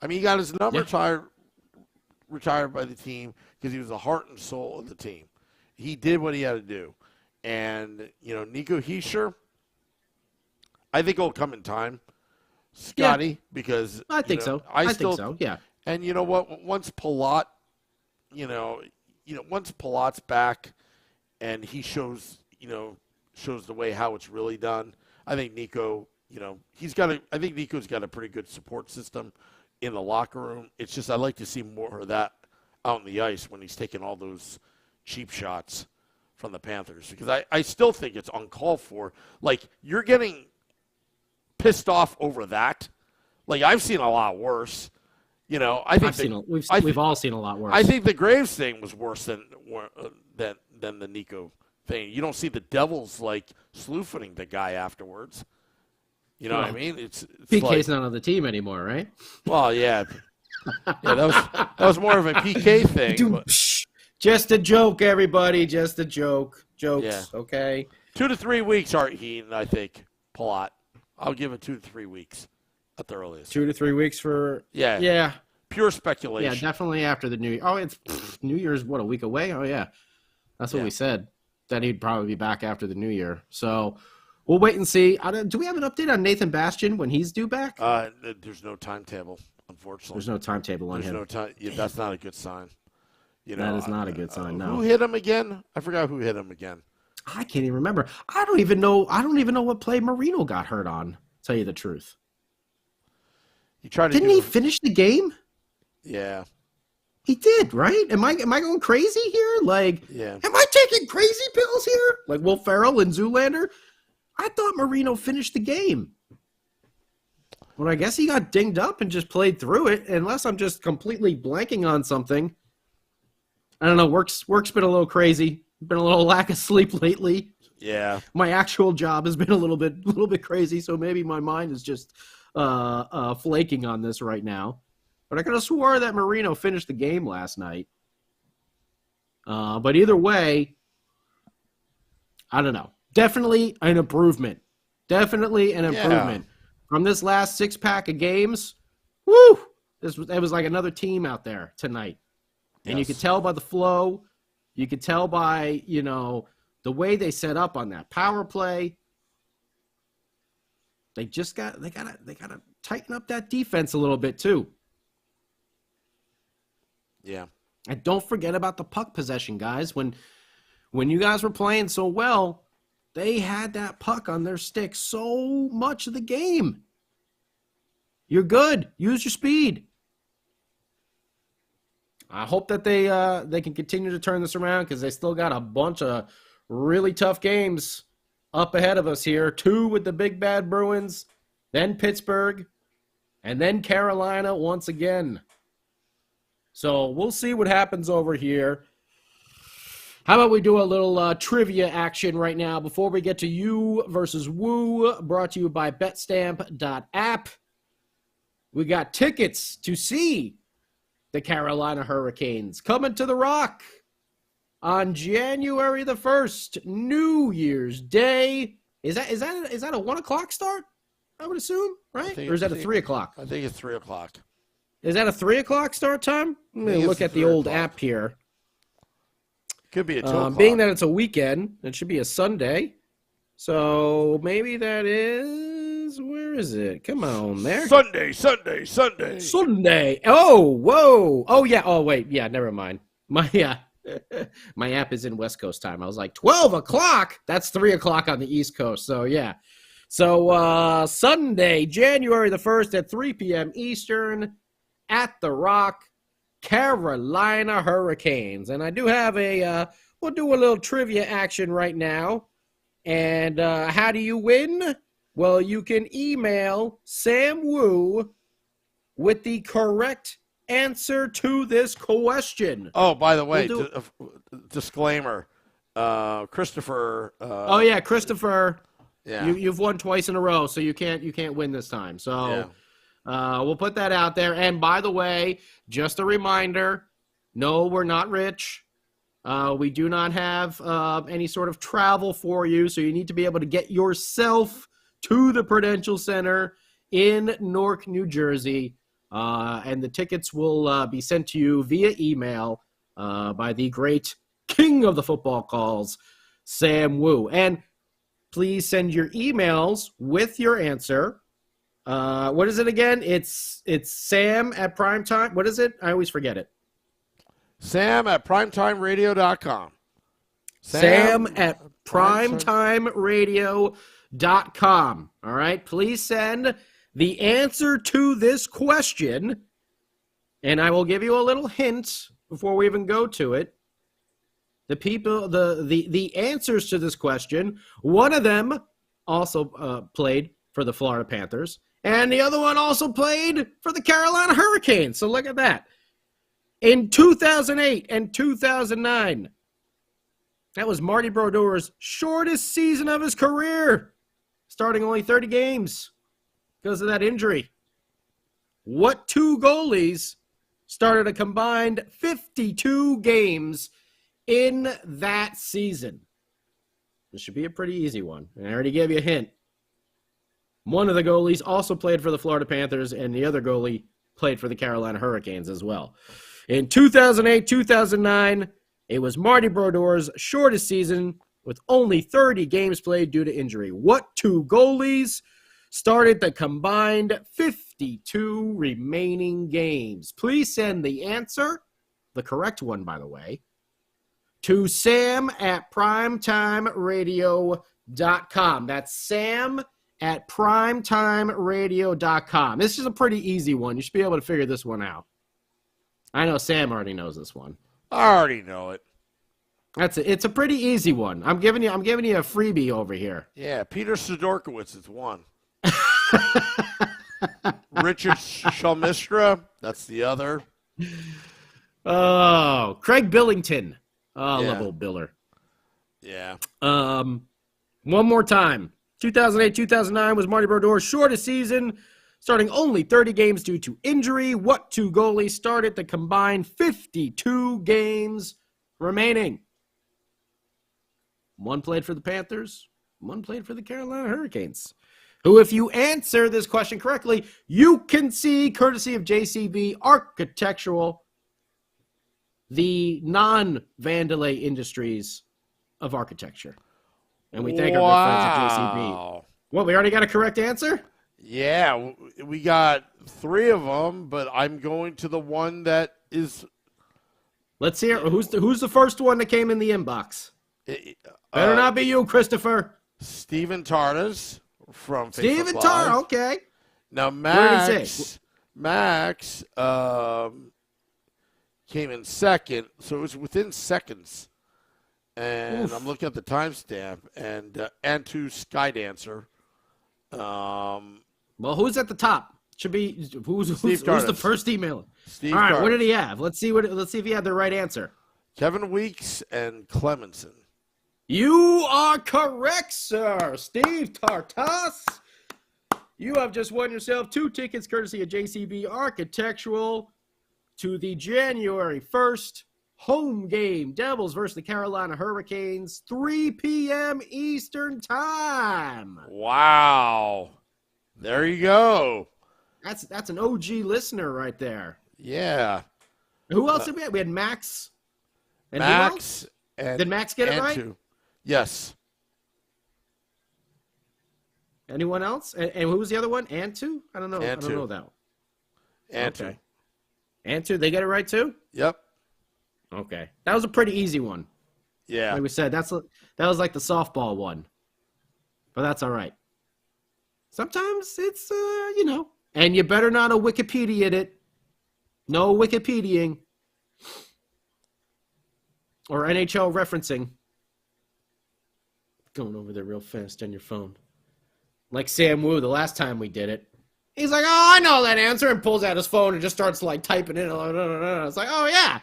I mean, he got his number retired by the team because he was the heart and soul of the team. He did what he had to do. And, Nico Hischier, I think it'll come in time. Scotty, because I think so. I think so, yeah. And you know what? Once Palat, once Palat's back and he shows the way how it's really done, I think Nico, I think Nico's got a pretty good support system in the locker room. It's just I'd like to see more of that out on the ice when he's taking all those cheap shots from the Panthers, because I still think it's uncalled for. Like, you're getting pissed off over that. Like, I've seen a lot worse. I think we've all seen a lot worse. I think the Graves thing was worse than the Nico thing. You don't see the Devils like slew-footing the guy afterwards. You know what I mean? It's PK's like, not on the team anymore, right? Well, yeah, that was more of a PK thing. But. Just a joke, everybody. Just a joke. Jokes, okay? 2 to 3 weeks, Art Heaton, I think. Palat. I'll give it 2 to 3 weeks at the earliest. 2 to 3 weeks for... Yeah. Pure speculation. Yeah, definitely after the New Year. Oh, it's New Year's, a week away? Oh, yeah. That's what we said, that he'd probably be back after the New Year. So we'll wait and see. Do we have an update on Nathan Bastian when he's due back? There's no timetable, unfortunately. There's no timetable on him. No time. Yeah, that's not a good sign. That is not a good sign, no. Who hit him again? I forgot who hit him again. I can't even remember. I don't even know what play Marino got hurt on, to tell you the truth. Didn't he finish the game? Yeah. He did, right? Am I going crazy here? Like, yeah. Am I taking crazy pills here? Like Will Ferrell and Zoolander? I thought Marino finished the game. Well, I guess he got dinged up and just played through it, unless I'm just completely blanking on something. I don't know. Work's been a little crazy. Been a little lack of sleep lately. Yeah. My actual job has been a little bit crazy, so maybe my mind is just flaking on this right now. But I could have swore that Marino finished the game last night. But either way, I don't know. Definitely an improvement. From this last 6-pack of games. Woo! It was like another team out there tonight. And you could tell by the flow. You could tell by, the way they set up on that power play. They gotta tighten up that defense a little bit too. Yeah. And don't forget about the puck possession, guys. When you guys were playing so well, they had that puck on their stick so much of the game. You're good. Use your speed. I hope that they can continue to turn this around, because they still got a bunch of really tough games up ahead of us here. 2 with the big bad Bruins, then Pittsburgh, and then Carolina once again. So we'll see what happens over here. How about we do a little trivia action right now before we get to you versus Woo, brought to you by betstamp.app. We got tickets to see the Carolina Hurricanes coming to the Rock on January the 1st, New Year's Day. Is that a 1 o'clock start? I would assume, right? Or is that a 3 o'clock? I think it's 3 o'clock. Is that a 3 o'clock start time? Let me look at the old app here. Could be a 2 o'clock. Being that it's a weekend, it should be a Sunday. So maybe that is, where is it? Come on there. Sunday. Oh, whoa. Oh, yeah. Oh, wait. Yeah, never mind. My app is in West Coast time. I was like, 12 o'clock? That's 3 o'clock on the East Coast. So, yeah. So, Sunday, January the 1st at 3 p.m. Eastern at the Rock, Carolina Hurricanes. And I do have we'll do a little trivia action right now. And how do you win? Well, you can email Sam Woo with the correct answer to this question. Oh, by the way, disclaimer, Christopher. Christopher. Yeah. You've won twice in a row, so you can't win this time. So we'll put that out there. And by the way, just a reminder, no, we're not rich. We do not have any sort of travel for you, so you need to be able to get yourself to the Prudential Center in Newark, New Jersey. And the tickets will be sent to you via email by the great king of the football calls, Sam Woo. And please send your emails with your answer. What is it again? It's Sam at Primetime. What is it? I always forget it. Sam at primetimeradio.com. Sam at primetimeradio.com. All right. Please send the answer to this question, and I will give you a little hint before we even go to it. The answers to this question, one of them also played for the Florida Panthers, and the other one also played for the Carolina Hurricanes. So look at that. In 2008 and 2009, that was Marty Brodeur's shortest season of his career, starting only 30 games because of that injury. What 2 goalies started a combined 52 games in that season? This should be a pretty easy one. I already gave you a hint. One of the goalies also played for the Florida Panthers, and the other goalie played for the Carolina Hurricanes as well. In 2008-2009, it was Marty Brodeur's shortest season with only 30 games played due to injury. What 2 goalies started the combined 52 remaining games? Please send the answer the correct one, by the way, to sam@primetimeradio.com. That's sam@primetimeradio.com. This is a pretty easy one. You should be able to figure this one out. I know Sam already knows this one. I already know it. It's a pretty easy one. I'm giving you a freebie over here. Yeah, Peter Sidorkowitz is one. Richard Shalmistra, that's the other. Oh, Craig Billington. Oh, Yeah. love old Biller. Yeah. One more time. 2008-2009 was Marty Brodeur's shortest season, starting only 30 games due to injury. What two goalies started the combined 52 games remaining? One played for the Panthers, one played for the Carolina Hurricanes, who, if you answer this question correctly, you can see, courtesy of JCB Architectural, the non-Vandalay industries of architecture. And we thank our good friends at JCB. What, we already got a correct answer? Yeah, we got 3 of them, but I'm going to the one that is... Let's hear. Who's the first one that came in the inbox? Better not be you, Christopher. Steven Tardas from Steven Facebook Tar, Live. okay. Now, What did he say? Max came in second, so it was within seconds. And Oof. I'm looking at the timestamp, and Antu Skydancer. Well, who's at the top? Should be who's the Tardas. first email? Steve All right, Tardas. what did he have? Let's see if he had the right answer. Kevin Weeks and Clemenson. You are correct, sir. Steve Tartas. You have just won yourself 2 tickets courtesy of JCB Architectural to the January 1st home game. Devils versus the Carolina Hurricanes, 3 p.m. Eastern Time. Wow. There you go. That's an OG listener right there. Yeah. Who else did we have? We had Max. And who else? Max and Did Max get it right? Antu. Yes. Anyone else? And who was the other one? Antu? I don't know. I don't know that one. Antu. Okay. Antu, they get it right too? Yep. Okay. That was a pretty easy one. Yeah. Like we said, that was like the softball one. But that's all right. Sometimes it's, and you better not Wikipedia it. No Wikipediaing. Or NHL referencing. Going over there real fast on your phone. Like Sam Wu, the last time we did it. He's like, oh, I know that answer, and pulls out his phone and just starts like typing in. It's like, oh, yeah.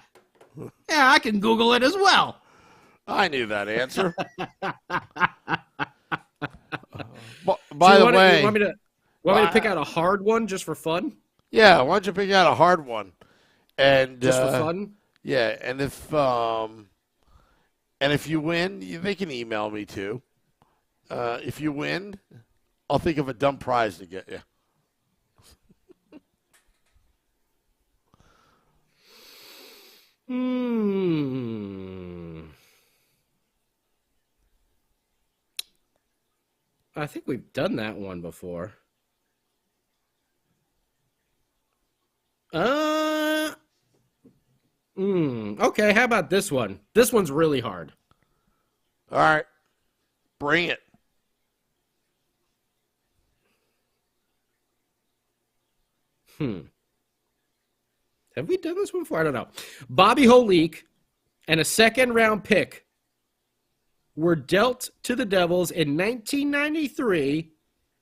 Yeah, I can Google it as well. I knew that answer. By the way, you want me to pick out a hard one just for fun? Yeah, why don't you pick out a hard one? And Just for fun? Yeah, and if you win, they can email me too. If you win, I'll think of a dumb prize to get you. I think we've done that one before. Okay, how about this one? This one's really hard. All right. Bring it. Have we done this one before? I don't know. Bobby Holik and a second-round pick were dealt to the Devils in 1993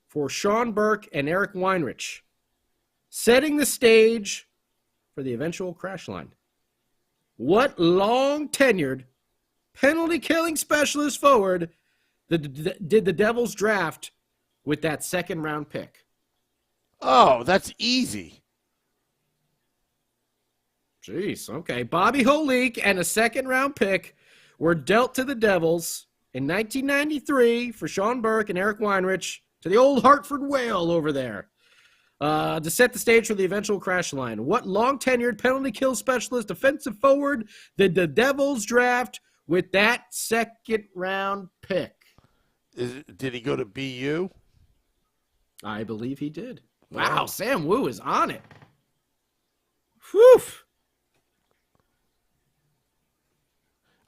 for Sean Burke and Eric Weinrich, setting the stage for the eventual crash line. What long-tenured, penalty-killing specialist forward did the Devils draft with that second-round pick? Oh, that's easy. Jeez, okay. Bobby Holik and a second-round pick were dealt to the Devils in 1993 for Sean Burke and Eric Weinrich to the old Hartford Whale over there to set the stage for the eventual crash line. What long-tenured penalty-kill specialist defensive forward did the Devils draft with that second-round pick? Did he go to BU? I believe he did. Wow. Wow, Sam Wu is on it. Whew.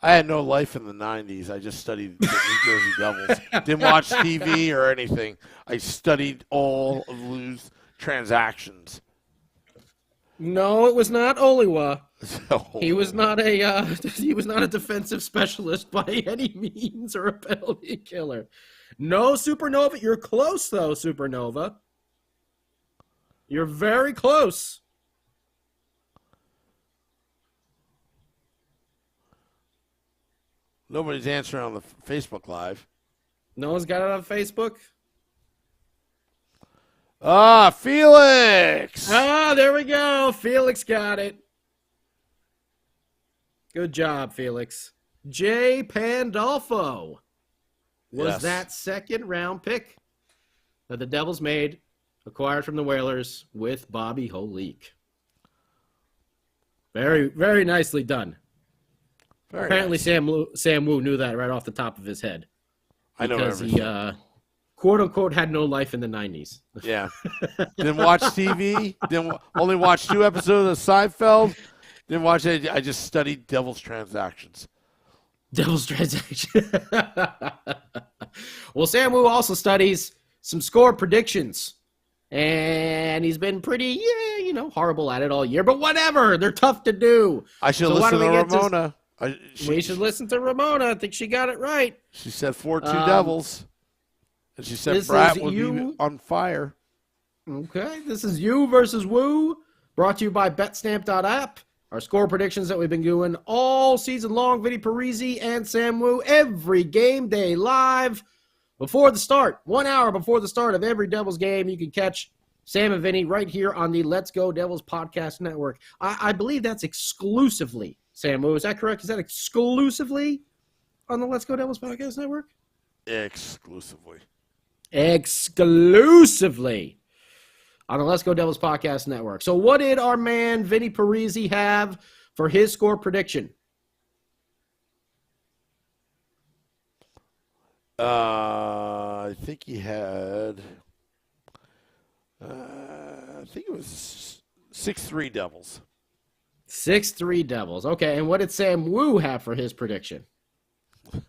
I had no life in the 90s. I just studied the New Jersey Devils. Didn't watch TV or anything. I studied all of Lou's transactions. No, it was not Oliwa. So, He was not a defensive specialist by any means or a penalty killer. No, Supernova. You're close, though, Supernova. You're very close. nobody's answering on the Facebook Live. No one's got it on Facebook? Ah, Felix! Ah, there we go. Felix got it. Good job, Felix. Jay Pandolfo was that second-round pick that the Devils made, acquired from the Whalers with Bobby Holik. Very, very nicely done. Apparently, nice. Sam Wu knew that right off the top of his head. I know everything. Because he, quote-unquote, had no life in the 90s. Yeah. Didn't watch TV. Only watched 2 episodes of Seinfeld. Didn't watch it. I just studied Devil's Transactions. Devil's Transaction. Well, Sam Wu also studies some score predictions. And he's been pretty, horrible at it all year. But whatever. They're tough to do. I should listen to Ramona. We should listen to Ramona. I think she got it right. She said 4-2 Devils. And she said Bratt would be on fire. Okay. This is you versus Wu. Brought to you by betstamp.app. Our score predictions that we've been doing all season long. Vinny Parisi and Sam Wu every game day live before the start. 1 hour before the start of every Devils game. You can catch Sam and Vinny right here on the Let's Go Devils Podcast Network. I believe that's exclusively, Sam Wu. Is that correct? Is that exclusively on the Let's Go Devils Podcast Network? Exclusively on the Let's Go Devils Podcast Network. So what did our man Vinny Parisi have for his score prediction? I think he had, I think it was 6-3 Devils. 6-3 Devils. Okay, and what did Sam Wu have for his prediction? I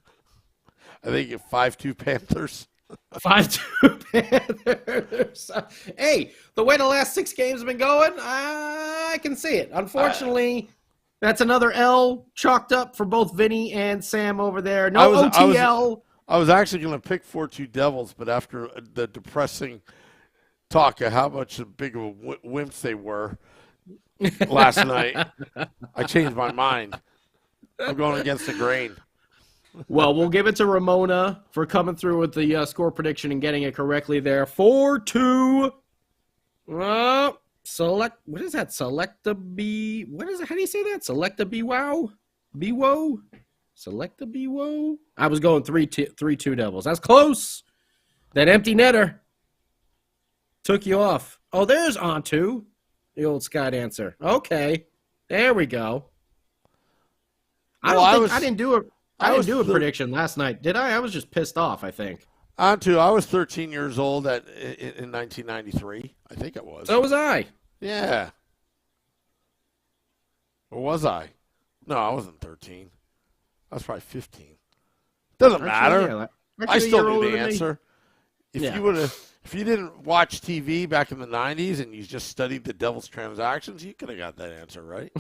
think 5-2 Panthers. 5-2 Panthers. Hey, the way the last 6 games have been going, I can see it. Unfortunately, that's another L chalked up for both Vinny and Sam over there. No OTL. I was actually going to pick 4-2 Devils, but after the depressing talk of how much big of wimps they were last night, I changed my mind. I'm going against the grain. Well, we'll give it to Ramona for coming through with the score prediction and getting it correctly there. 4-2. Select. What is that? Select a B. What is it? How do you say that? Select a B. Wow. B. Woe. Select a B. Woe. I was going 3-2 Devils. That's close. That empty netter took you off. Oh, there's onto the old Scott answer. Okay, there we go. I didn't do a prediction last night, did I? I was just pissed off, I think. I was 13 years old in 1993. I think it was. So was I. Yeah. Or was I? No, I wasn't 13. I was probably 15. Doesn't matter. I still knew the answer. If you didn't watch TV back in the 90s and you just studied the Devil's Transactions, you could have got that answer right.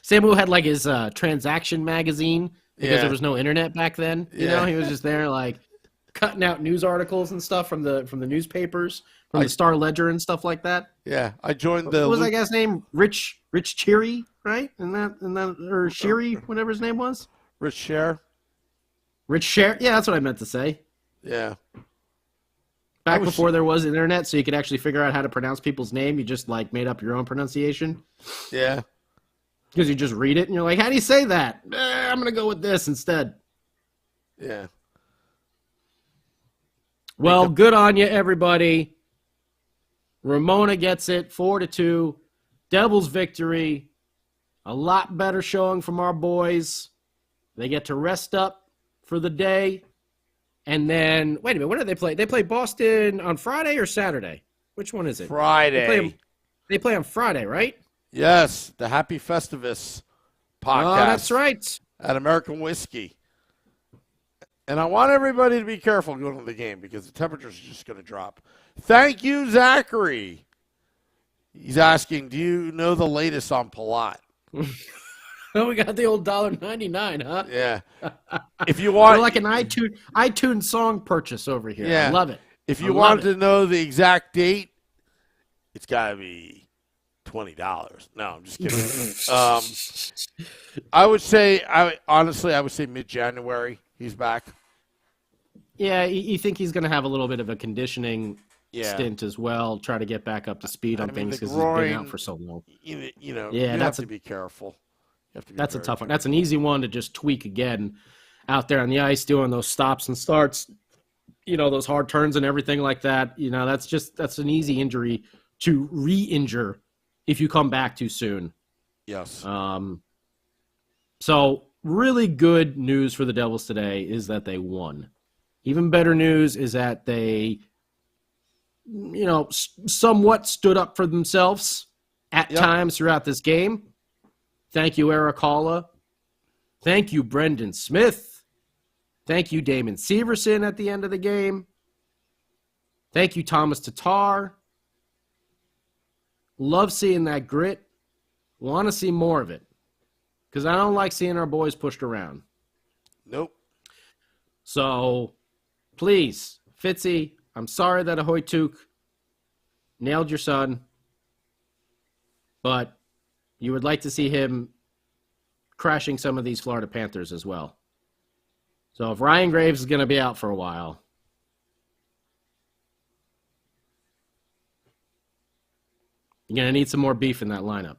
Samu had like his transaction magazine because there was no internet back then. You know, he was just there like cutting out news articles and stuff from the newspapers, from the Star Ledger and stuff like that. Yeah, I joined the. What was that guy's name? Rich Cheery, right? And that or Sheary, whatever his name was. Rich Sher. Yeah, that's what I meant to say. Yeah. Back before there was internet, so you could actually figure out how to pronounce people's name. You just like made up your own pronunciation. Yeah. Because you just read it and you're like, how do you say that? I'm going to go with this instead. Yeah. Well, good on you, everybody. Ramona gets it, 4-2. Devils victory. A lot better showing from our boys. They get to rest up for the day. And then, wait a minute, when did they play? They play Boston on Friday or Saturday? Which one is it? Friday. They play on Friday, right? Yes, the Happy Festivus podcast. Oh, that's right. at American Whiskey. And I want everybody to be careful going to the game because the temperature's just going to drop. Thank you, Zachary. He's asking, do you know the latest on Palat? Oh, we got the old $1.99, huh? Yeah. If you want, we're like an iTunes song purchase over here. Yeah. I love it. If you want to know the exact date, it's got to be $20. No, I'm just kidding. I would say, honestly, I would say mid-January he's back. Yeah, you think he's going to have a little bit of a conditioning stint as well, try to get back up to speed on things because he's been out for so long. You have to be careful. That's a tough one. That's an easy one to just tweak again out there on the ice, doing those stops and starts, those hard turns and everything like that. That's an easy injury to re-injure if you come back too soon. Yes. So really good news for the Devils today is that they won. Even better news is that they, somewhat stood up for themselves at times throughout this game. Thank you, Eric Halla. Thank you, Brendan Smith. Thank you, Damon Severson at the end of the game. Thank you, Thomas Tatar. Love seeing that grit. Want to see more of it. Because I don't like seeing our boys pushed around. Nope. So, please, Fitzy, I'm sorry that Ahoy Took nailed your son. But you would like to see him crashing some of these Florida Panthers as well. So if Ryan Graves is going to be out for a while, you're going to need some more beef in that lineup.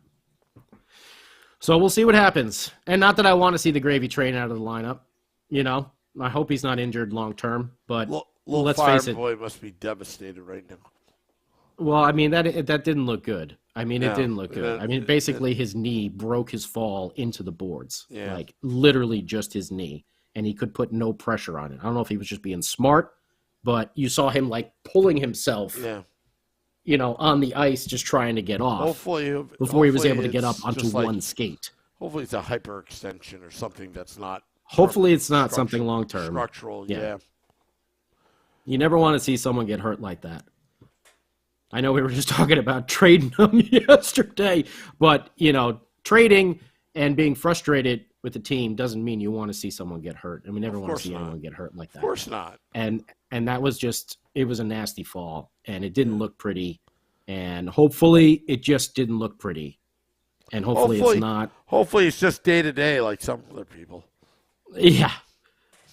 So we'll see what happens. And not that I want to see the gravy train out of the lineup. I hope he's not injured long term. But let's face it. Boy must be devastated right now. Well, that didn't look good. It didn't look good. Basically his knee broke his fall into the boards. Yeah. Like literally just his knee. And he could put no pressure on it. I don't know if he was just being smart, but you saw him like pulling himself, on the ice just trying to get off before he was able to get up onto one skate. Hopefully it's a hyperextension or something that's not. Hopefully it's not something long-term. Structural, yeah. You never want to see someone get hurt like that. I know we were just talking about trading them yesterday, but, trading and being frustrated with the team doesn't mean you want to see someone get hurt. And we never want to see anyone get hurt like that. Of course not. And that was it was a nasty fall, and it didn't look pretty. And hopefully it just didn't look pretty. And hopefully it's not. Hopefully it's just day-to-day like some other people. Yeah.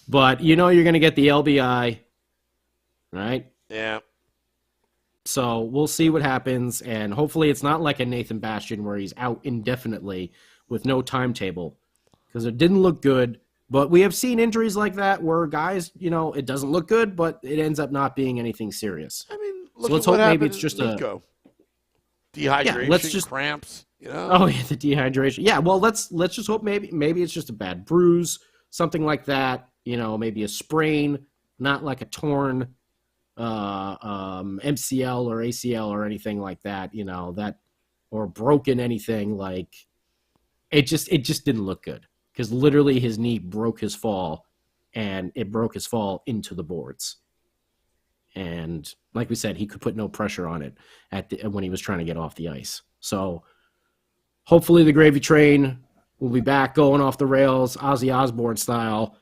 But you're going to get the LBI, right? Yeah. So we'll see what happens, and hopefully it's not like a Nathan Bastian where he's out indefinitely with no timetable, because it didn't look good. But we have seen injuries like that where guys, it doesn't look good, but it ends up not being anything serious. Look so let's hope maybe it's just a dehydration, cramps. Oh yeah, the dehydration. Yeah, well let's just hope maybe it's just a bad bruise, something like that. Maybe a sprain, not like a torn MCL or ACL or anything like that, or broken anything. Like it just didn't look good, because literally his knee broke his fall, and it broke his fall into the boards. And like we said, he could put no pressure on it when he was trying to get off the ice. So hopefully the gravy train will be back going off the rails, Ozzy Osbourne style.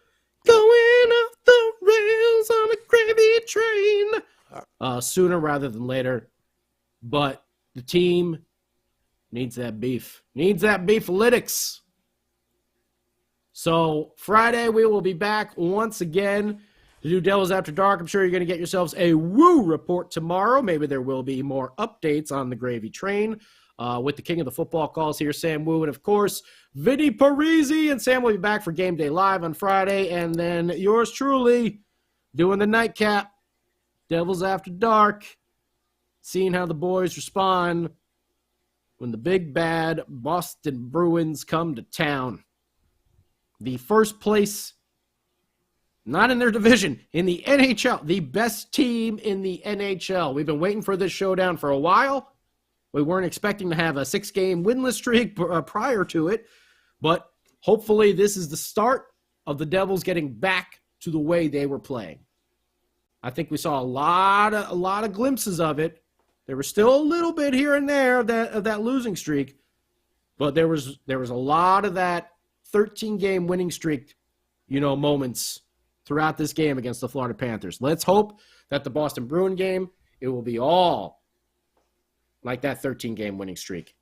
Going off the rails on a gravy train. Sooner rather than later. But the team needs that beef. Needs that beefalytics. So Friday we will be back once again to do Devils After Dark. I'm sure you're going to get yourselves a woo report tomorrow. Maybe there will be more updates on the gravy train with the king of the football calls here, Sam Woo, and of course, Vinny Parisi. And Sam will be back for Game Day Live on Friday. And then yours truly doing the nightcap, Devils After Dark, seeing how the boys respond when the big bad Boston Bruins come to town. The first place, not in their division, in the NHL, the best team in the NHL. We've been waiting for this showdown for a while. We weren't expecting to have a 6-game winless streak prior to it, but hopefully this is the start of the Devils getting back to the way they were playing. I think we saw a lot of glimpses of it. There was still a little bit here and there of that losing streak, but there was a lot of that 13-game winning streak, moments throughout this game against the Florida Panthers. Let's hope that the Boston Bruin game, it will be all like that 13-game winning streak.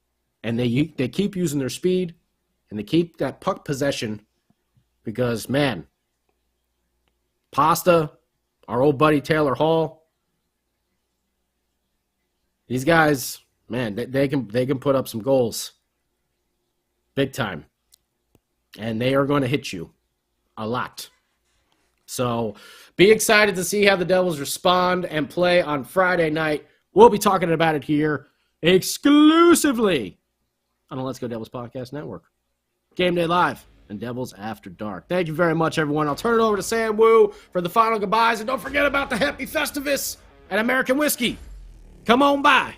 And they keep using their speed, and they keep that puck possession because, man, Pasta, our old buddy Taylor Hall, these guys, man, they can put up some goals big time. And they are going to hit you a lot. So be excited to see how the Devils respond and play on Friday night. We'll be talking about it here exclusively on the Let's Go Devils Podcast Network. Game Day Live and Devils After Dark. Thank you very much, everyone. I'll turn it over to Sam Wu for the final goodbyes. And don't forget about the Happy Festivus and American Whiskey. Come on by.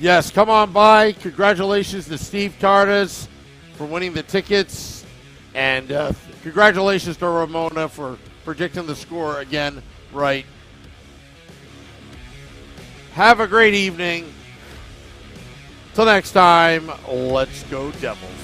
Yes, come on by. Congratulations to Steve Tardas for winning the tickets. And congratulations to Ramona for predicting the score again right. Have a great evening. Till next time, let's go Devils.